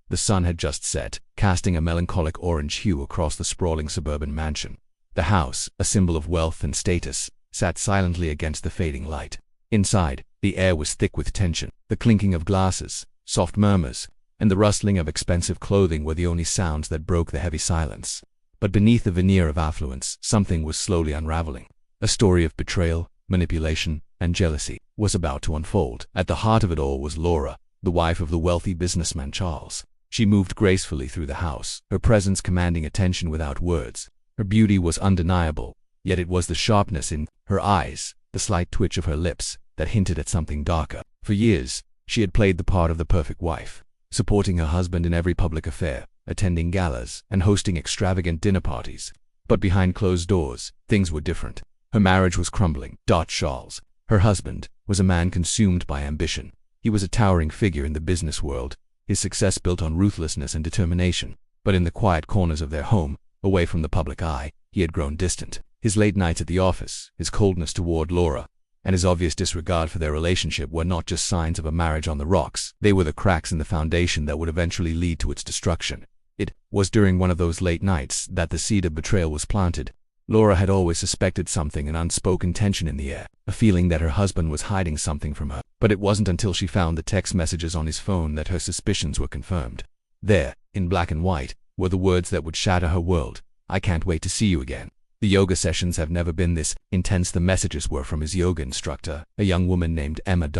The sun had just set, casting a melancholic orange hue across the sprawling suburban mansion. The house, a symbol of wealth and status, sat silently against the fading light. Inside, the air was thick with tension. The clinking of glasses, soft murmurs, and the rustling of expensive clothing were the only sounds that broke the heavy silence. But beneath the veneer of affluence, something was slowly unraveling. A story of betrayal, manipulation, and jealousy was about to unfold. At the heart of it all was Laura, the wife of the wealthy businessman Charles. She moved gracefully through the house, her presence commanding attention without words. Her beauty was undeniable, yet it was the sharpness in her eyes, the slight twitch of her lips, that hinted at something darker. For years, she had played the part of the perfect wife, supporting her husband in every public affair, attending galas, and hosting extravagant dinner parties. But behind closed doors, things were different. Her marriage was crumbling. Charles, her husband, was a man consumed by ambition. He was a towering figure in the business world, his success built on ruthlessness and determination. But in the quiet corners of their home, away from the public eye, he had grown distant. His late nights at the office, his coldness toward Laura, and his obvious disregard for their relationship were not just signs of a marriage on the rocks. They were the cracks in the foundation that would eventually lead to its destruction. It was during one of those late nights that the seed of betrayal was planted. Laura had always suspected something, an unspoken tension in the air, a feeling that her husband was hiding something from her. But it wasn't until she found the text messages on his phone that her suspicions were confirmed. There, in black and white, were the words that would shatter her world. "I can't wait to see you again. The yoga sessions have never been this intense." The messages were from his yoga instructor, a young woman named Emma.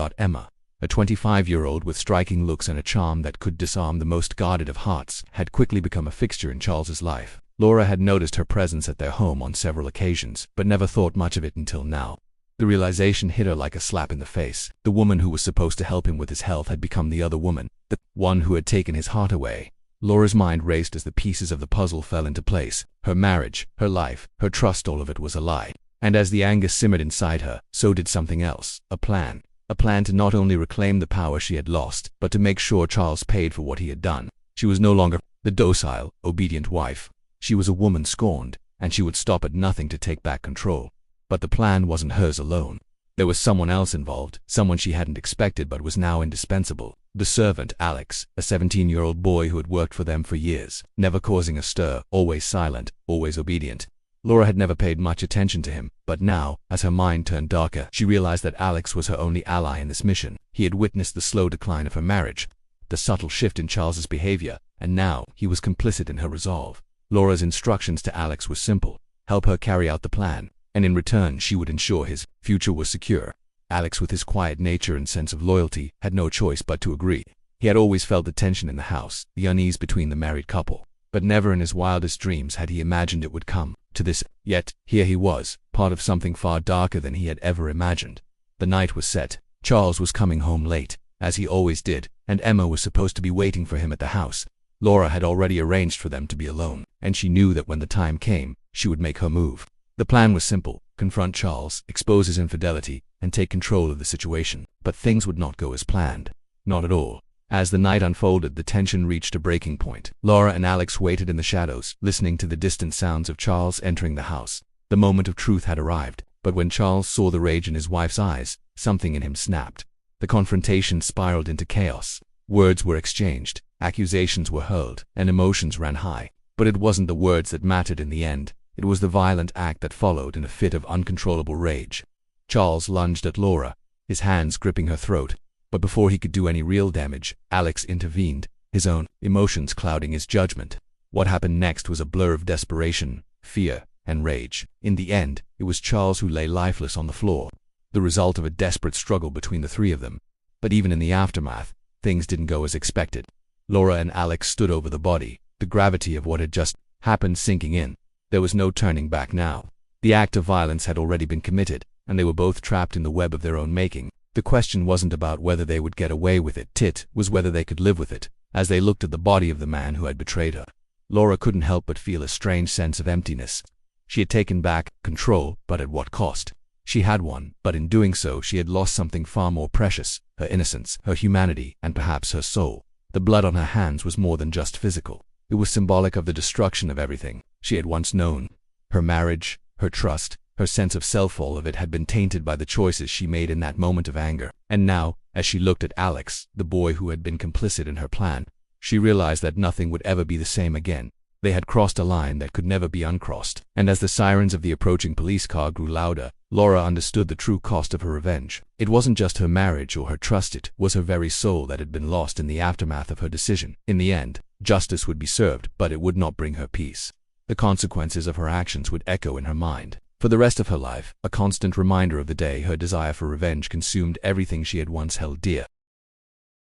A 25-year-old with striking looks and a charm that could disarm the most guarded of hearts, had quickly become a fixture in Charles's life. Laura had noticed her presence at their home on several occasions, but never thought much of it until now. The realization hit her like a slap in the face. The woman who was supposed to help him with his health had become the other woman, the one who had taken his heart away. Laura's mind raced as the pieces of the puzzle fell into place. Her marriage, her life, her trust, all of it was a lie. And as the anger simmered inside her, so did something else, a plan. A plan to not only reclaim the power she had lost, but to make sure Charles paid for what he had done. She was no longer the docile, obedient wife. She was a woman scorned, and she would stop at nothing to take back control. But the plan wasn't hers alone. There was someone else involved, someone she hadn't expected but was now indispensable. The servant, Alex, a 17-year-old boy who had worked for them for years, never causing a stir, always silent, always obedient. Laura had never paid much attention to him, but now, as her mind turned darker, she realized that Alex was her only ally in this mission. He had witnessed the slow decline of her marriage, the subtle shift in Charles's behavior, and now he was complicit in her resolve. Laura's instructions to Alex were simple: help her carry out the plan, and in return she would ensure his future was secure. Alex, with his quiet nature and sense of loyalty, had no choice but to agree. He had always felt the tension in the house, the unease between the married couple, but never in his wildest dreams had he imagined it would come to this. Yet, here he was, part of something far darker than he had ever imagined. The night was set. Charles was coming home late, as he always did, and Emma was supposed to be waiting for him at the house. Laura had already arranged for them to be alone, and she knew that when the time came, she would make her move. The plan was simple: confront Charles, expose his infidelity, and take control of the situation. But things would not go as planned. Not at all. As the night unfolded, the tension reached a breaking point. Laura and Alex waited in the shadows, listening to the distant sounds of Charles entering the house. The moment of truth had arrived, but when Charles saw the rage in his wife's eyes, something in him snapped. The confrontation spiraled into chaos. Words were exchanged, accusations were hurled, and emotions ran high. But it wasn't the words that mattered in the end. It was the violent act that followed in a fit of uncontrollable rage. Charles lunged at Laura, his hands gripping her throat. But before he could do any real damage, Alex intervened, his own emotions clouding his judgment. What happened next was a blur of desperation, fear, and rage. In the end, it was Charles who lay lifeless on the floor, the result of a desperate struggle between the three of them. But even in the aftermath, things didn't go as expected. Laura and Alex stood over the body, the gravity of what had just happened sinking in. There was no turning back now. The act of violence had already been committed, and they were both trapped in the web of their own making. The question wasn't about whether they would get away with it. It was whether they could live with it. As they looked at the body of the man who had betrayed her, Laura couldn't help but feel a strange sense of emptiness. She had taken back control, but at what cost? She had won, but in doing so she had lost something far more precious: her innocence, her humanity, and perhaps her soul. The blood on her hands was more than just physical. It was symbolic of the destruction of everything she had once known. Her marriage, her trust, her sense of self, all of it had been tainted by the choices she made in that moment of anger. And now, as she looked at Alex, the boy who had been complicit in her plan, She realized that nothing would ever be the same again. They had crossed a line that could never be uncrossed. And as the sirens of the approaching police car grew louder, Laura understood the true cost of her revenge. It wasn't just her marriage or her trust, it was her very soul that had been lost in the aftermath of her decision. In the end, justice would be served, but it would not bring her peace. The consequences of her actions would echo in her mind for the rest of her life, a constant reminder of the day her desire for revenge consumed everything she had once held dear.